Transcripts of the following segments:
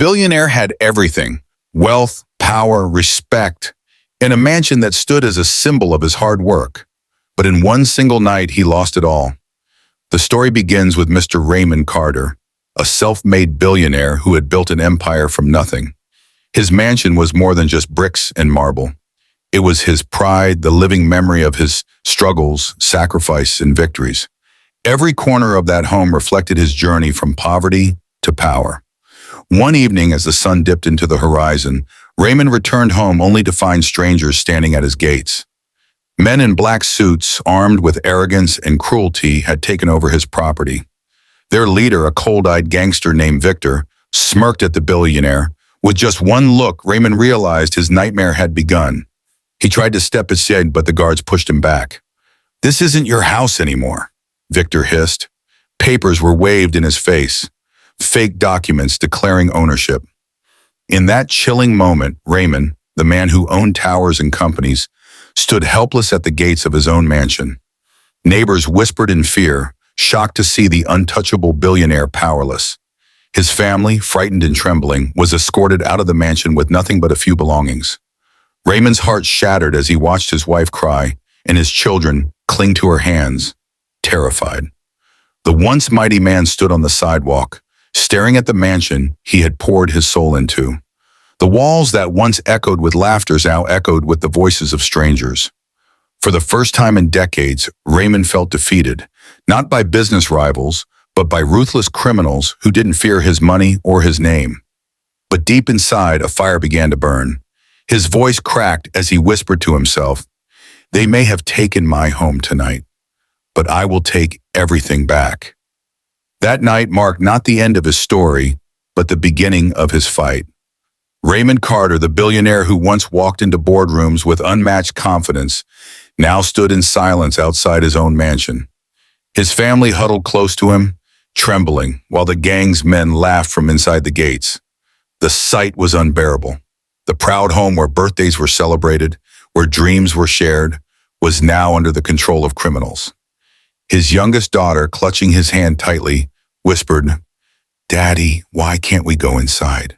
billionaire had everything: wealth, power, respect, in a mansion that stood as a symbol of his hard work. But in one single night, he lost it all. The story begins with Mr. Raymond Carter, a self-made billionaire who had built an empire from nothing. His mansion was more than just bricks and marble. It was his pride, the living memory of his struggles, sacrifice, and victories. Every corner of that home reflected his journey from poverty to power. One evening, as the sun dipped into the horizon, Raymond returned home only to find strangers standing at his gates. Men in black suits, armed with arrogance and cruelty, had taken over his property. Their leader, a cold-eyed gangster named Victor, smirked at the billionaire. With just one look, Raymond realized his nightmare had begun. He tried to step aside, but the guards pushed him back. "This isn't your house anymore," Victor hissed. Papers were waved in his face, fake documents declaring ownership. In that chilling moment, Raymond, the man who owned towers and companies, stood helpless at the gates of his own mansion. Neighbors whispered in fear, shocked to see the untouchable billionaire powerless. His family, frightened and trembling, was escorted out of the mansion with nothing but a few belongings. Raymond's heart shattered as he watched his wife cry and his children cling to her hands, terrified. The once mighty man stood on the sidewalk, staring at the mansion he had poured his soul into. The walls that once echoed with laughter now echoed with the voices of strangers. For the first time in decades, Raymond felt defeated, not by business rivals, but by ruthless criminals who didn't fear his money or his name. But deep inside, a fire began to burn. His voice cracked as he whispered to himself, "They may have taken my home tonight, but I will take everything back." That night marked not the end of his story, but the beginning of his fight. Raymond Carter, the billionaire who once walked into boardrooms with unmatched confidence, now stood in silence outside his own mansion. His family huddled close to him, trembling, while the gang's men laughed from inside the gates. The sight was unbearable. The proud home where birthdays were celebrated, where dreams were shared, was now under the control of criminals. His youngest daughter, clutching his hand tightly, whispered, "Daddy, why can't we go inside?"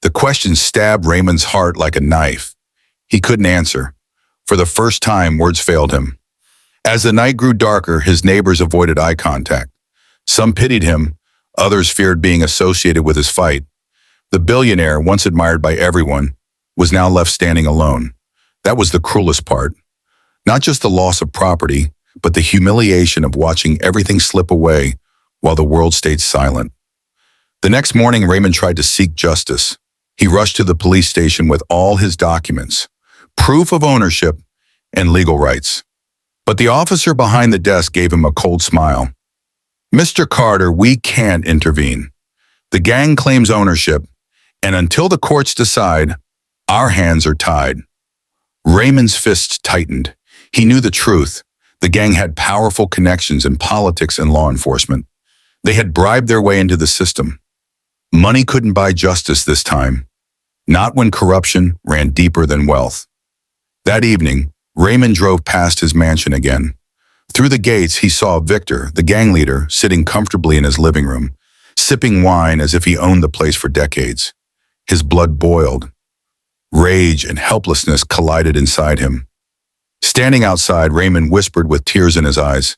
The question stabbed Raymond's heart like a knife. He couldn't answer. For the first time, words failed him. As the night grew darker, his neighbors avoided eye contact. Some pitied him, others feared being associated with his fight. The billionaire, once admired by everyone, was now left standing alone. That was the cruelest part. Not just the loss of property, but the humiliation of watching everything slip away while the world stayed silent. The next morning, Raymond tried to seek justice. He rushed to the police station with all his documents, proof of ownership, and legal rights. But the officer behind the desk gave him a cold smile. "Mr. Carter, we can't intervene. The gang claims ownership, and until the courts decide, our hands are tied." Raymond's fists tightened. He knew the truth. The gang had powerful connections in politics and law enforcement. They had bribed their way into the system. Money couldn't buy justice this time, not when corruption ran deeper than wealth. That evening, Raymond drove past his mansion again. Through the gates, he saw Victor, the gang leader, sitting comfortably in his living room, sipping wine as if he owned the place for decades. His blood boiled. Rage and helplessness collided inside him. Standing outside, Raymond whispered with tears in his eyes,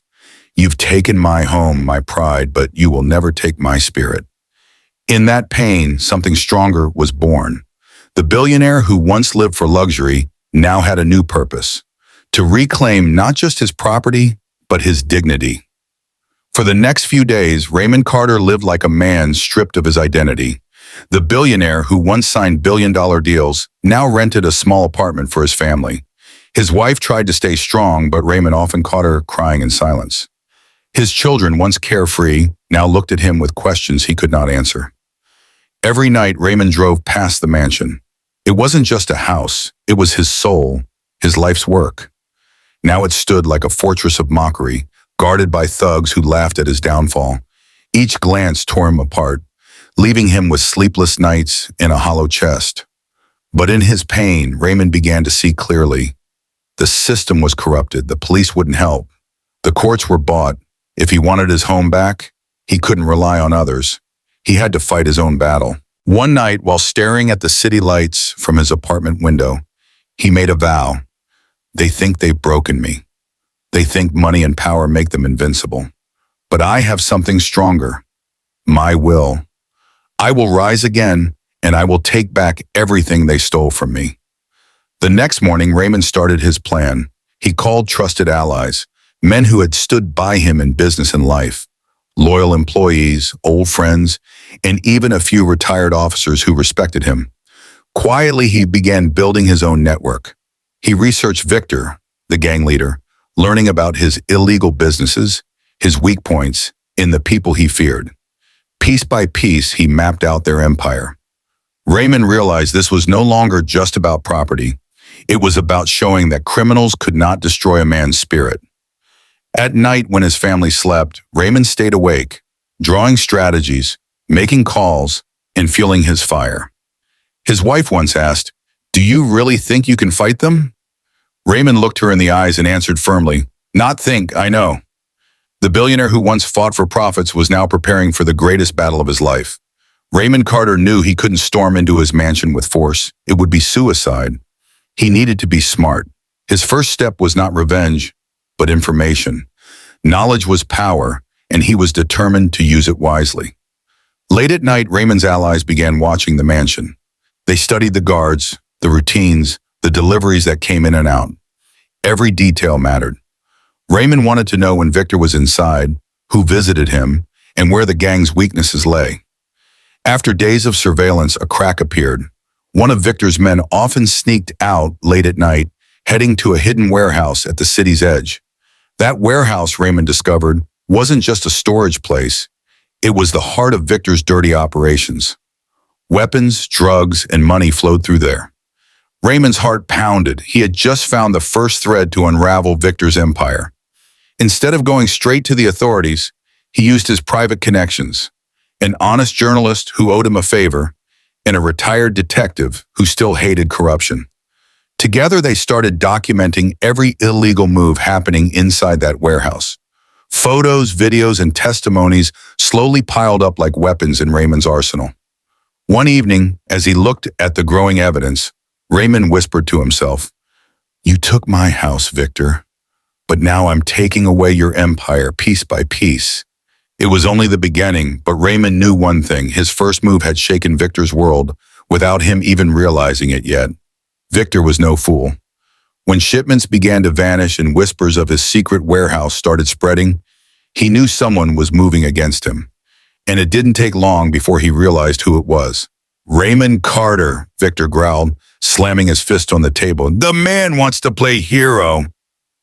"You've taken my home, my pride, but you will never take my spirit." In that pain, something stronger was born. The billionaire who once lived for luxury now had a new purpose: to reclaim not just his property, but his dignity. For the next few days, Raymond Carter lived like a man stripped of his identity. The billionaire who once signed billion-dollar deals now rented a small apartment for his family. His wife tried to stay strong, but Raymond often caught her crying in silence. His children, once carefree, now looked at him with questions he could not answer. Every night, Raymond drove past the mansion. It wasn't just a house, it was his soul, his life's work. Now it stood like a fortress of mockery, guarded by thugs who laughed at his downfall. Each glance tore him apart, leaving him with sleepless nights in a hollow chest. But in his pain, Raymond began to see clearly. The system was corrupted, the police wouldn't help. The courts were bought. If he wanted his home back, he couldn't rely on others. He had to fight his own battle. One night, while staring at the city lights from his apartment window, he made a vow. They think they've broken me. They think money and power make them invincible. But I have something stronger. My will. I will rise again, and I will take back everything they stole from me. The next morning, Raymond started his plan. He called trusted allies, men who had stood by him in business and life, loyal employees, old friends, and even a few retired officers who respected him. Quietly, he began building his own network. He researched Victor, the gang leader, learning about his illegal businesses, his weak points, and the people he feared. Piece by piece, he mapped out their empire. Raymond realized this was no longer just about property. It was about showing that criminals could not destroy a man's spirit. At night, when his family slept, Raymond stayed awake, drawing strategies, making calls, and fueling his fire. His wife once asked, "Do you really think you can fight them?" Raymond looked her in the eyes and answered firmly, "Not think, I know." The billionaire who once fought for profits was now preparing for the greatest battle of his life. Raymond Carter knew he couldn't storm into his mansion with force. It would be suicide. He needed to be smart. His first step was not revenge, but information. Knowledge was power, and he was determined to use it wisely. Late at night, Raymond's allies began watching the mansion. They studied the guards, the routines, the deliveries that came in and out. Every detail mattered. Raymond wanted to know when Victor was inside, who visited him, and where the gang's weaknesses lay. After days of surveillance, a crack appeared. One of Victor's men often sneaked out late at night, heading to a hidden warehouse at the city's edge. That warehouse, Raymond discovered, wasn't just a storage place. It was the heart of Victor's dirty operations. Weapons, drugs, and money flowed through there. Raymond's heart pounded. He had just found the first thread to unravel Victor's empire. Instead of going straight to the authorities, he used his private connections, an honest journalist who owed him a favor, and a retired detective who still hated corruption. Together, they started documenting every illegal move happening inside that warehouse. Photos, videos, and testimonies slowly piled up like weapons in Raymond's arsenal. One evening, as he looked at the growing evidence, Raymond whispered to himself, "You took my house, Victor, but now I'm taking away your empire piece by piece." It was only the beginning, but Raymond knew one thing. His first move had shaken Victor's world without him even realizing it yet. Victor was no fool. When shipments began to vanish and whispers of his secret warehouse started spreading, he knew someone was moving against him. And it didn't take long before he realized who it was. "Raymond Carter," Victor growled, slamming his fist on the table. "The man wants to play hero."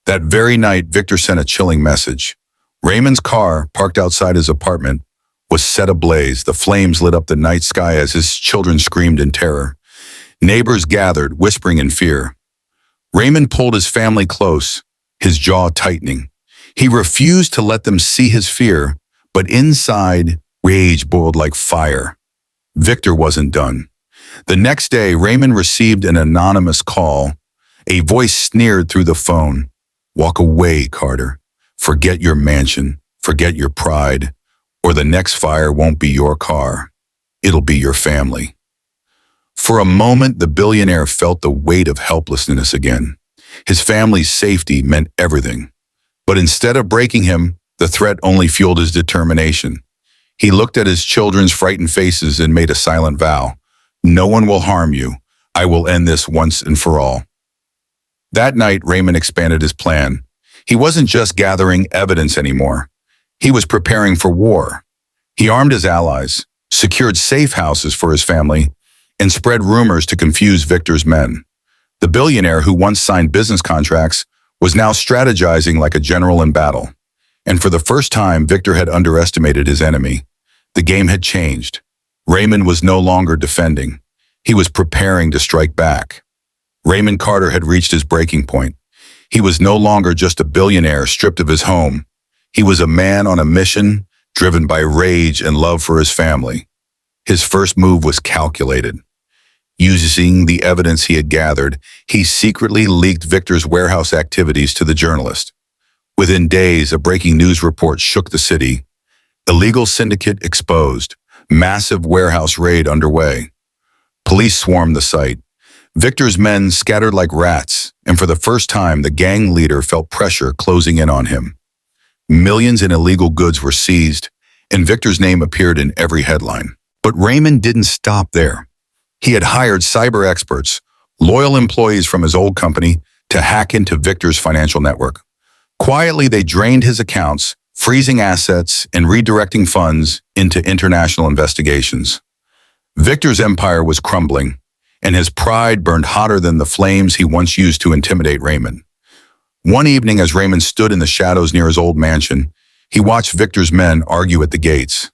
That very night, Victor sent a chilling message. Raymond's car, parked outside his apartment, was set ablaze. The flames lit up the night sky as his children screamed in terror. Neighbors gathered, whispering in fear. Raymond pulled his family close, his jaw tightening. He refused to let them see his fear, but inside, rage boiled like fire. Victor wasn't done. The next day, Raymond received an anonymous call. A voice sneered through the phone. "Walk away, Carter. Forget your mansion, forget your pride, or the next fire won't be your car. It'll be your family." For a moment, the billionaire felt the weight of helplessness again. His family's safety meant everything. But instead of breaking him, the threat only fueled his determination. He looked at his children's frightened faces and made a silent vow. "No one will harm you. I will end this once and for all." That night, Raymond expanded his plan. He wasn't just gathering evidence anymore. He was preparing for war. He armed his allies, secured safe houses for his family, and spread rumors to confuse Victor's men. The billionaire who once signed business contracts was now strategizing like a general in battle. And for the first time, Victor had underestimated his enemy. The game had changed. Raymond was no longer defending. He was preparing to strike back. Raymond Carter had reached his breaking point. He was no longer just a billionaire stripped of his home. He was a man on a mission, driven by rage and love for his family. His first move was calculated. Using the evidence he had gathered, he secretly leaked Victor's warehouse activities to the journalist. Within days, a breaking news report shook the city. Illegal syndicate exposed. Massive warehouse raid underway. Police swarmed the site. Victor's men scattered like rats, and for the first time, the gang leader felt pressure closing in on him. Millions in illegal goods were seized, and Victor's name appeared in every headline. But Raymond didn't stop there. He had hired cyber experts, loyal employees from his old company, to hack into Victor's financial network. Quietly, they drained his accounts, freezing assets and redirecting funds into international investigations. Victor's empire was crumbling, and his pride burned hotter than the flames he once used to intimidate Raymond. One evening, as Raymond stood in the shadows near his old mansion, he watched Victor's men argue at the gates.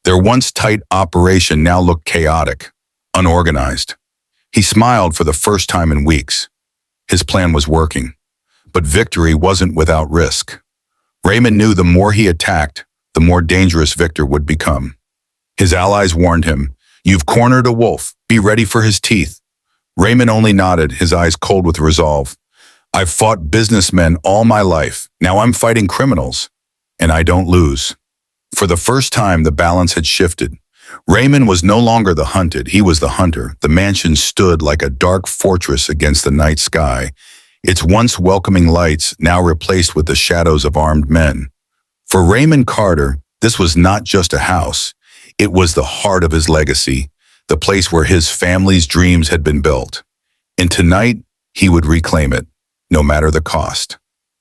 Their once tight operation now looked chaotic, unorganized. He smiled for the first time in weeks. His plan was working, but victory wasn't without risk. Raymond knew the more he attacked, the more dangerous Victor would become. His allies warned him, "You've cornered a wolf. Be ready for his teeth." Raymond only nodded, his eyes cold with resolve. "I've fought businessmen all my life. Now I'm fighting criminals, and I don't lose." For the first time, the balance had shifted. Raymond was no longer the hunted, he was the hunter. The mansion stood like a dark fortress against the night sky, its once welcoming lights now replaced with the shadows of armed men. For Raymond Carter, this was not just a house. It was the heart of his legacy, the place where his family's dreams had been built. And tonight, he would reclaim it, no matter the cost.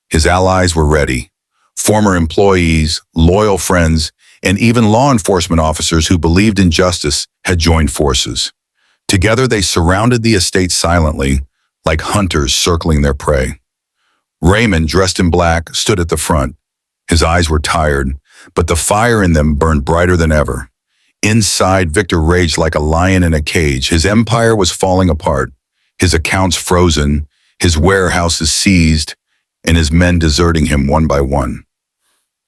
His allies were ready. Former employees, loyal friends, and even law enforcement officers who believed in justice had joined forces. Together, they surrounded the estate silently, like hunters circling their prey. Raymond, dressed in black, stood at the front. His eyes were tired, but the fire in them burned brighter than ever. Inside, Victor raged like a lion in a cage. His empire was falling apart, his accounts frozen, his warehouses seized, and his men deserting him one by one.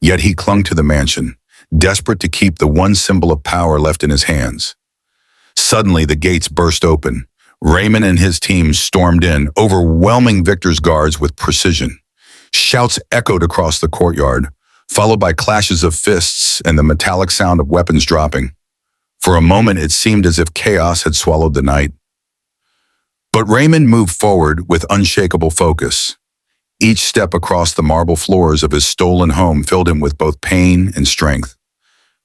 Yet he clung to the mansion, desperate to keep the one symbol of power left in his hands. Suddenly, the gates burst open. Raymond and his team stormed in, overwhelming Victor's guards with precision. Shouts echoed across the courtyard, followed by clashes of fists and the metallic sound of weapons dropping. For a moment, it seemed as if chaos had swallowed the night. But Raymond moved forward with unshakable focus. Each step across the marble floors of his stolen home filled him with both pain and strength.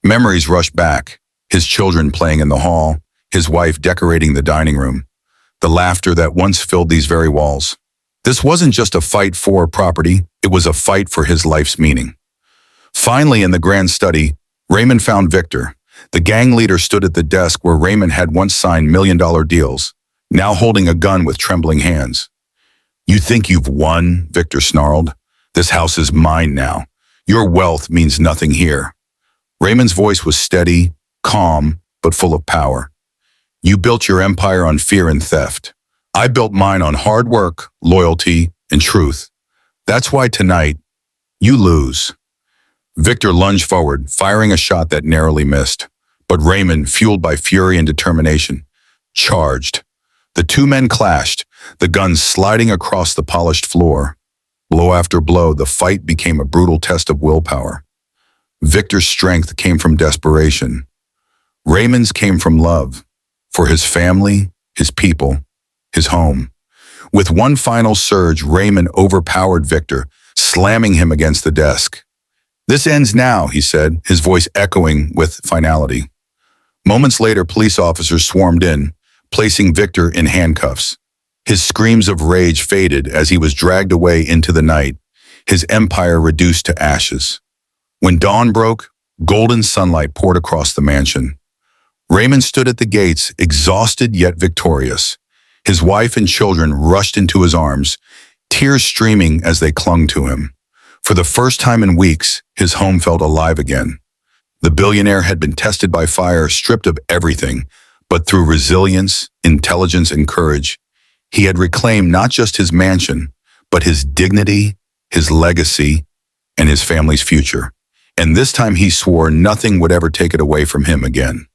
Memories rushed back, his children playing in the hall, his wife decorating the dining room, the laughter that once filled these very walls. This wasn't just a fight for property, it was a fight for his life's meaning. Finally, in the grand study, Raymond found Victor. The gang leader stood at the desk where Raymond had once signed million-dollar deals, now holding a gun with trembling hands. "You think you've won?" Victor snarled. "This house is mine now. Your wealth means nothing here." Raymond's voice was steady, calm, but full of power. "You built your empire on fear and theft. I built mine on hard work, loyalty, and truth. That's why tonight, you lose." Victor lunged forward, firing a shot that narrowly missed. But Raymond, fueled by fury and determination, charged. The two men clashed, the guns sliding across the polished floor. Blow after blow, the fight became a brutal test of willpower. Victor's strength came from desperation. Raymond's came from love, for his family, his people, his home. With one final surge, Raymond overpowered Victor, slamming him against the desk. "This ends now," he said, his voice echoing with finality. Moments later, police officers swarmed in, placing Victor in handcuffs. His screams of rage faded as he was dragged away into the night, his empire reduced to ashes. When dawn broke, golden sunlight poured across the mansion. Raymond stood at the gates, exhausted yet victorious. His wife and children rushed into his arms, tears streaming as they clung to him. For the first time in weeks, his home felt alive again. The billionaire had been tested by fire, stripped of everything, but through resilience, intelligence, and courage, he had reclaimed not just his mansion, but his dignity, his legacy, and his family's future. And this time he swore nothing would ever take it away from him again.